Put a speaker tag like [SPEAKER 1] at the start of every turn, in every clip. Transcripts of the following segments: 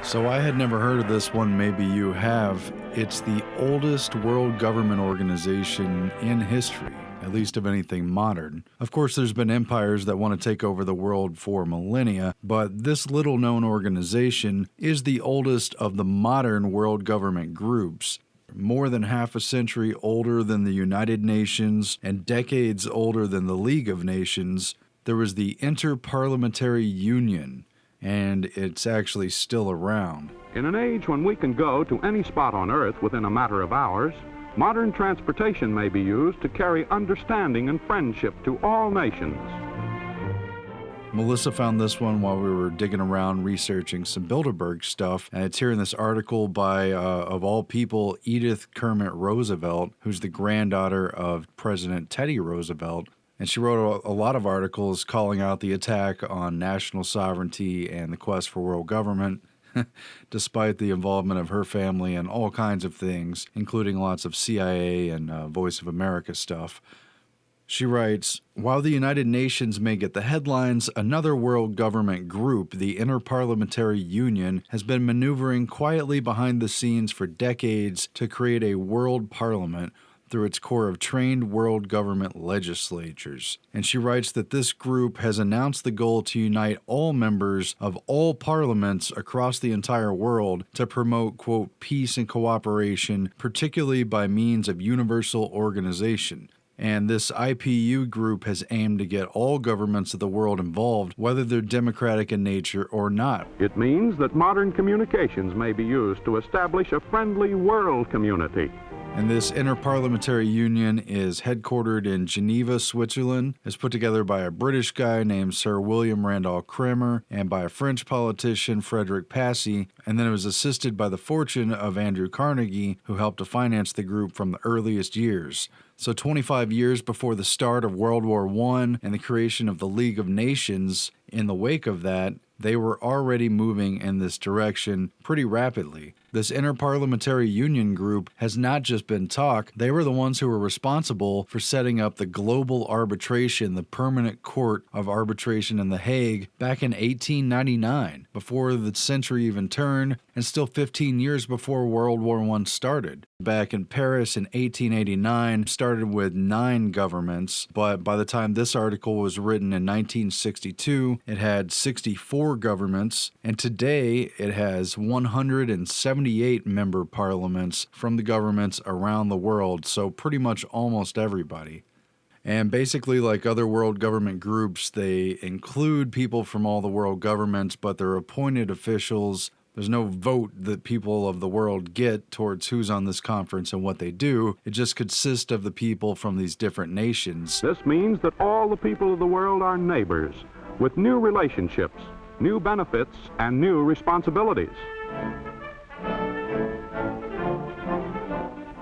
[SPEAKER 1] So I had never heard of this one, maybe you have. It's the oldest world government organization in history, at least of anything modern. Of course, there's been empires that want to take over the world for millennia, but this little-known organization is the oldest of the modern world government groups. More than half a century older than the United Nations and decades older than the League of Nations, there was the Inter-Parliamentary Union, and it's actually still around.
[SPEAKER 2] In an age when we can go to any spot on Earth within a matter of hours, modern transportation may be used to carry understanding and friendship to all nations.
[SPEAKER 1] Melissa found this one while we were digging around researching some Bilderberg stuff, and it's here in this article by, of all people, Edith Kermit Roosevelt, who's the granddaughter of President Teddy Roosevelt. And she wrote a lot of articles calling out the attack on national sovereignty and the quest for world government, despite the involvement of her family in all kinds of things, including lots of CIA and Voice of America stuff. She writes, while the United Nations may get the headlines, another world government group, the Inter-Parliamentary Union, has been maneuvering quietly behind the scenes for decades to create a world parliament through its core of trained world government legislatures. And she writes that this group has announced the goal to unite all members of all parliaments across the entire world to promote, quote, peace and cooperation, particularly by means of universal organization. And this IPU group has aimed to get all governments of the world involved, whether they're democratic in nature or not.
[SPEAKER 2] It means that modern communications may be used to establish a friendly world community.
[SPEAKER 1] And this Inter-Parliamentary Union is headquartered in Geneva, Switzerland. It's put together by a British guy named Sir William Randolph Cremer and by a French politician, Frederick Passy. And then it was assisted by the fortune of Andrew Carnegie, who helped to finance the group from the earliest years. So 25 years before the start of World War I and the creation of the League of Nations, in the wake of that, they were already moving in this direction pretty rapidly. This Inter-Parliamentary Union group has not just been talk, they were the ones who were responsible for setting up the global arbitration, the Permanent Court of Arbitration in The Hague, back in 1899, before the century even turned, and still 15 years before World War I started. Back in Paris in 1889, started with 9 governments, but by the time this article was written in 1962, it had 64 governments, and today it has 178 member parliaments from the governments around the world, so pretty much almost everybody. And basically, like other world government groups, they include people from all the world governments, but they're appointed officials. There's no vote that people of the world get towards who's on this conference and what they do. It just consists of the people from these different nations.
[SPEAKER 2] This means that all the people of the world are neighbors with new relationships, new benefits, and new responsibilities.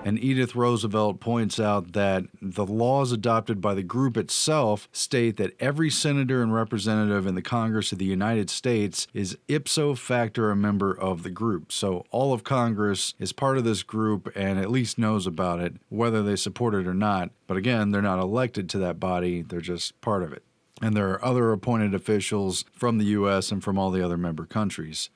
[SPEAKER 1] And Edith Roosevelt points out that the laws adopted by the group itself state that every senator and representative in the Congress of the United States is ipso facto a member of the group. So all of Congress is part of this group and at least knows about it, whether they support it or not. But again, they're not elected to that body, they're just part of it. And there are other appointed officials from the U.S. and from all the other member countries.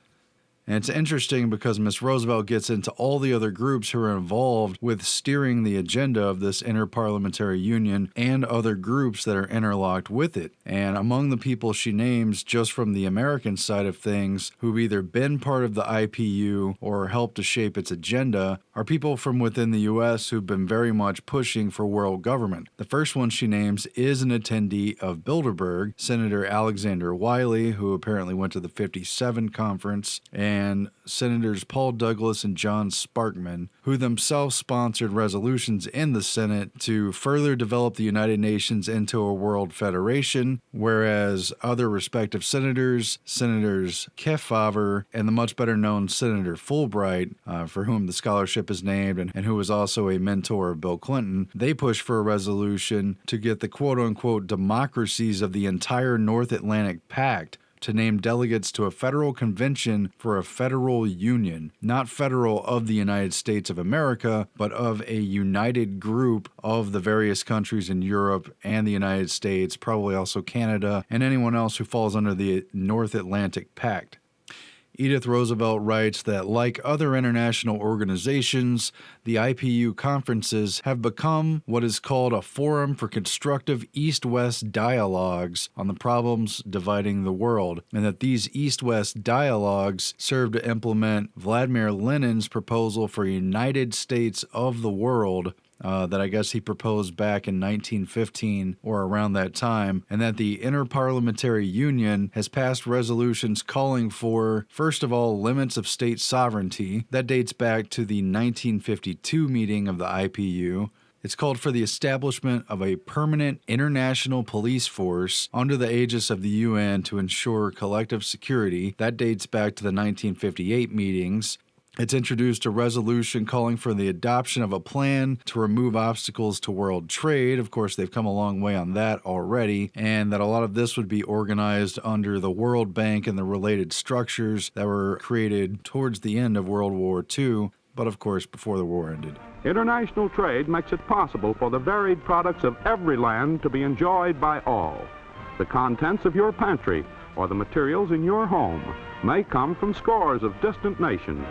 [SPEAKER 1] And it's interesting because Miss Roosevelt gets into all the other groups who are involved with steering the agenda of this Inter-Parliamentary Union and other groups that are interlocked with it. And among the people she names just from the American side of things who've either been part of the IPU or helped to shape its agenda are people from within the U.S. who've been very much pushing for world government. The first one she names is an attendee of Bilderberg, Senator Alexander Wiley, who apparently went to the 57 conference, and Senators Paul Douglas and John Sparkman, who themselves sponsored resolutions in the Senate to further develop the United Nations into a world federation, whereas other respective senators, Senators Kefauver and the much better known Senator Fulbright, for whom the scholarship is named and who was also a mentor of Bill Clinton, they pushed for a resolution to get the quote-unquote democracies of the entire North Atlantic Pact to name delegates to a federal convention for a federal union, not federal of the United States of America, but of a united group of the various countries in Europe and the United States, probably also Canada, and anyone else who falls under the North Atlantic Pact. Edith Roosevelt writes that, like other international organizations, the IPU conferences have become what is called a forum for constructive East-West dialogues on the problems dividing the world, and that these East-West dialogues serve to implement Vladimir Lenin's proposal for a United States of the world, that I guess he proposed back in 1915 or around that time, and that the Interparliamentary Union has passed resolutions calling for, first of all, limits of state sovereignty. That dates back to the 1952 meeting of the IPU. It's called for the establishment of a permanent international police force under the aegis of the UN to ensure collective security. That dates back to the 1958 meetings. It's introduced a resolution calling for the adoption of a plan to remove obstacles to world trade. Of course, they've come a long way on that already, and that a lot of this would be organized under the World Bank and the related structures that were created towards the end of World War II, but of course before the war ended.
[SPEAKER 2] International trade makes it possible for the varied products of every land to be enjoyed by all. The contents of your pantry or the materials in your home may come from scores of distant nations.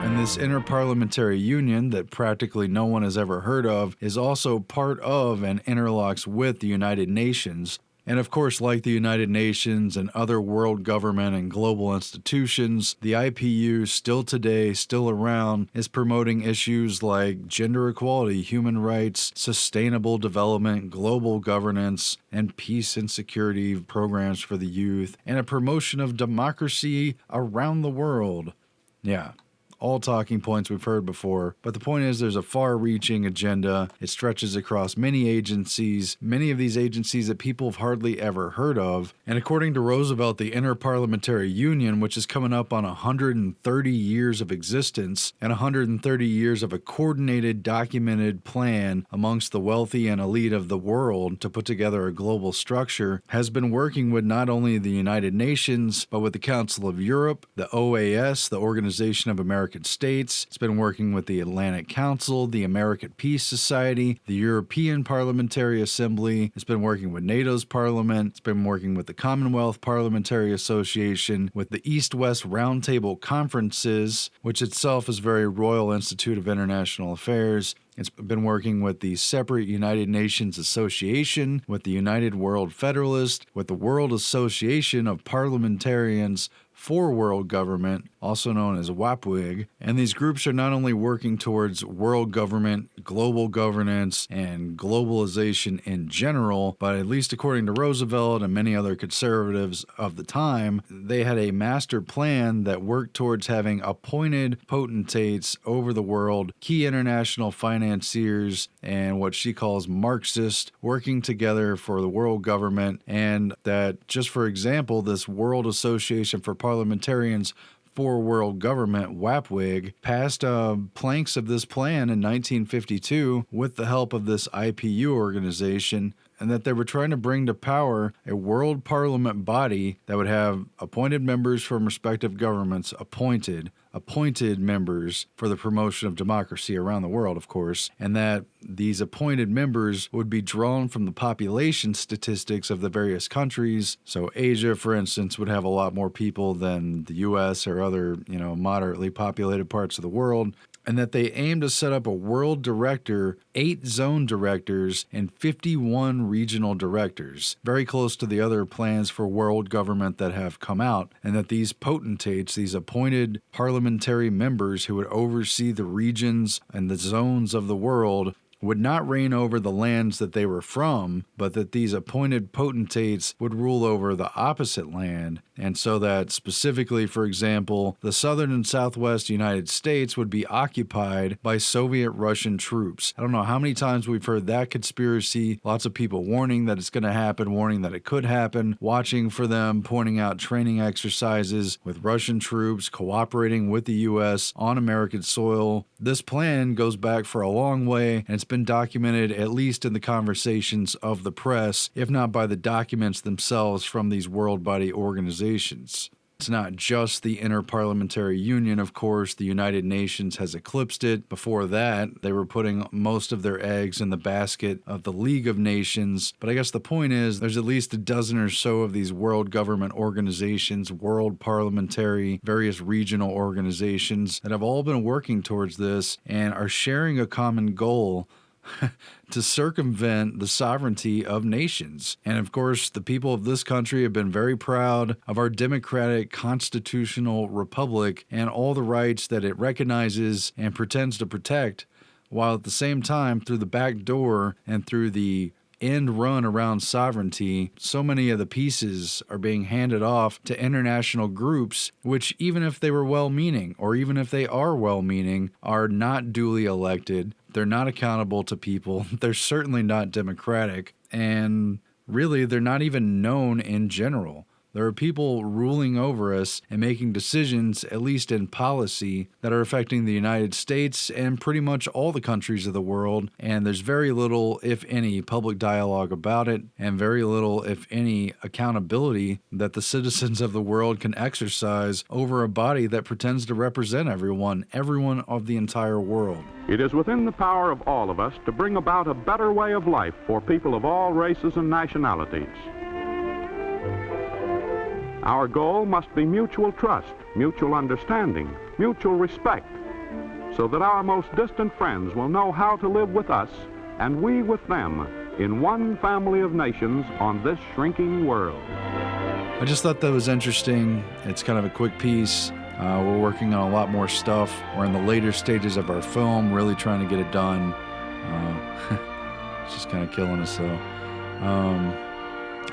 [SPEAKER 1] And this Interparliamentary Union that practically no one has ever heard of is also part of and interlocks with the United Nations. And of course, like the United Nations and other world government and global institutions, the IPU still today, still around, is promoting issues like gender equality, human rights, sustainable development, global governance, and peace and security programs for the youth, and a promotion of democracy around the world. Yeah. All talking points we've heard before, but the point is there's a far-reaching agenda. It stretches across many agencies, many of these agencies that people have hardly ever heard of. And according to Roosevelt, the Interparliamentary Union, which is coming up on 130 years of existence and 130 years of a coordinated, documented plan amongst the wealthy and elite of the world to put together a global structure, has been working with not only the United Nations, but with the Council of Europe, the OAS, the Organization of American States. It's been working with the Atlantic Council, the American Peace Society, the European Parliamentary Assembly. It's been working with NATO's parliament. It's been working with the Commonwealth Parliamentary Association, with the East-West Roundtable Conferences, which itself is very Royal Institute of International Affairs. It's been working with the separate United Nations Association, with the United World Federalist, with the World Association of Parliamentarians for World Government, also known as WAPWIG, and these groups are not only working towards world government, global governance, and globalization in general, but at least according to Roosevelt and many other conservatives of the time, they had a master plan that worked towards having appointed potentates over the world, key international financiers, and what she calls Marxists working together for the world government, and that, just for example, this World Association for Parliamentarians for World Government, WAPWIG, passed planks of this plan in 1952 with the help of this IPU organization, and that they were trying to bring to power a world parliament body that would have appointed members from respective governments, appointed members for the promotion of democracy around the world, of course, and that these appointed members would be drawn from the population statistics of the various countries. So Asia, for instance, would have a lot more people than the U.S. or other, moderately populated parts of the world. And that they aim to set up a world director, 8 zone directors, and 51 regional directors, very close to the other plans for world government that have come out, and that these potentates, these appointed parliamentary members who would oversee the regions and the zones of the world, would not reign over the lands that they were from, but that these appointed potentates would rule over the opposite land, and so that specifically, for example, the southern and southwest United States would be occupied by Soviet Russian troops. I don't know how many times we've heard that conspiracy, lots of people warning that it's going to happen, warning that it could happen, watching for them, pointing out training exercises with Russian troops cooperating with the U.S. on American soil. This plan goes back for a long way, and it's been documented at least in the conversations of the press, if not by the documents themselves from these world body organizations. It's not just the Interparliamentary Union, of course. The United Nations has eclipsed it. Before that, they were putting most of their eggs in the basket of the League of Nations. But I guess the point is there's at least a dozen or so of these world government organizations, world parliamentary, various regional organizations that have all been working towards this and are sharing a common goal to circumvent the sovereignty of nations. And of course, the people of this country have been very proud of our democratic constitutional republic and all the rights that it recognizes and pretends to protect, while at the same time, through the back door and through the end run around sovereignty, so many of the pieces are being handed off to international groups, which even if they were well-meaning, or even if they are well-meaning, are not duly elected. They're not accountable to people. They're certainly not democratic. And really, they're not even known in general. There are people ruling over us and making decisions, at least in policy, that are affecting the United States and pretty much all the countries of the world. And there's very little, if any, public dialogue about it, and very little, if any, accountability that the citizens of the world can exercise over a body that pretends to represent everyone of the entire world.
[SPEAKER 2] It is within the power of all of us to bring about a better way of life for people of all races and nationalities. Our goal must be mutual trust, mutual understanding, mutual respect, so that our most distant friends will know how to live with us and we with them in one family of nations on this shrinking world.
[SPEAKER 1] I just thought that was interesting. It's kind of a quick piece. We're working on a lot more stuff. We're in the later stages of our film, really trying to get it done. It's just kind of killing us, though.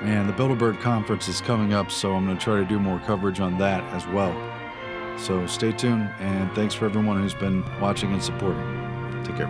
[SPEAKER 1] And the Bilderberg Conference is coming up, so I'm going to try to do more coverage on that as well. So stay tuned, and thanks for everyone who's been watching and supporting. Take care.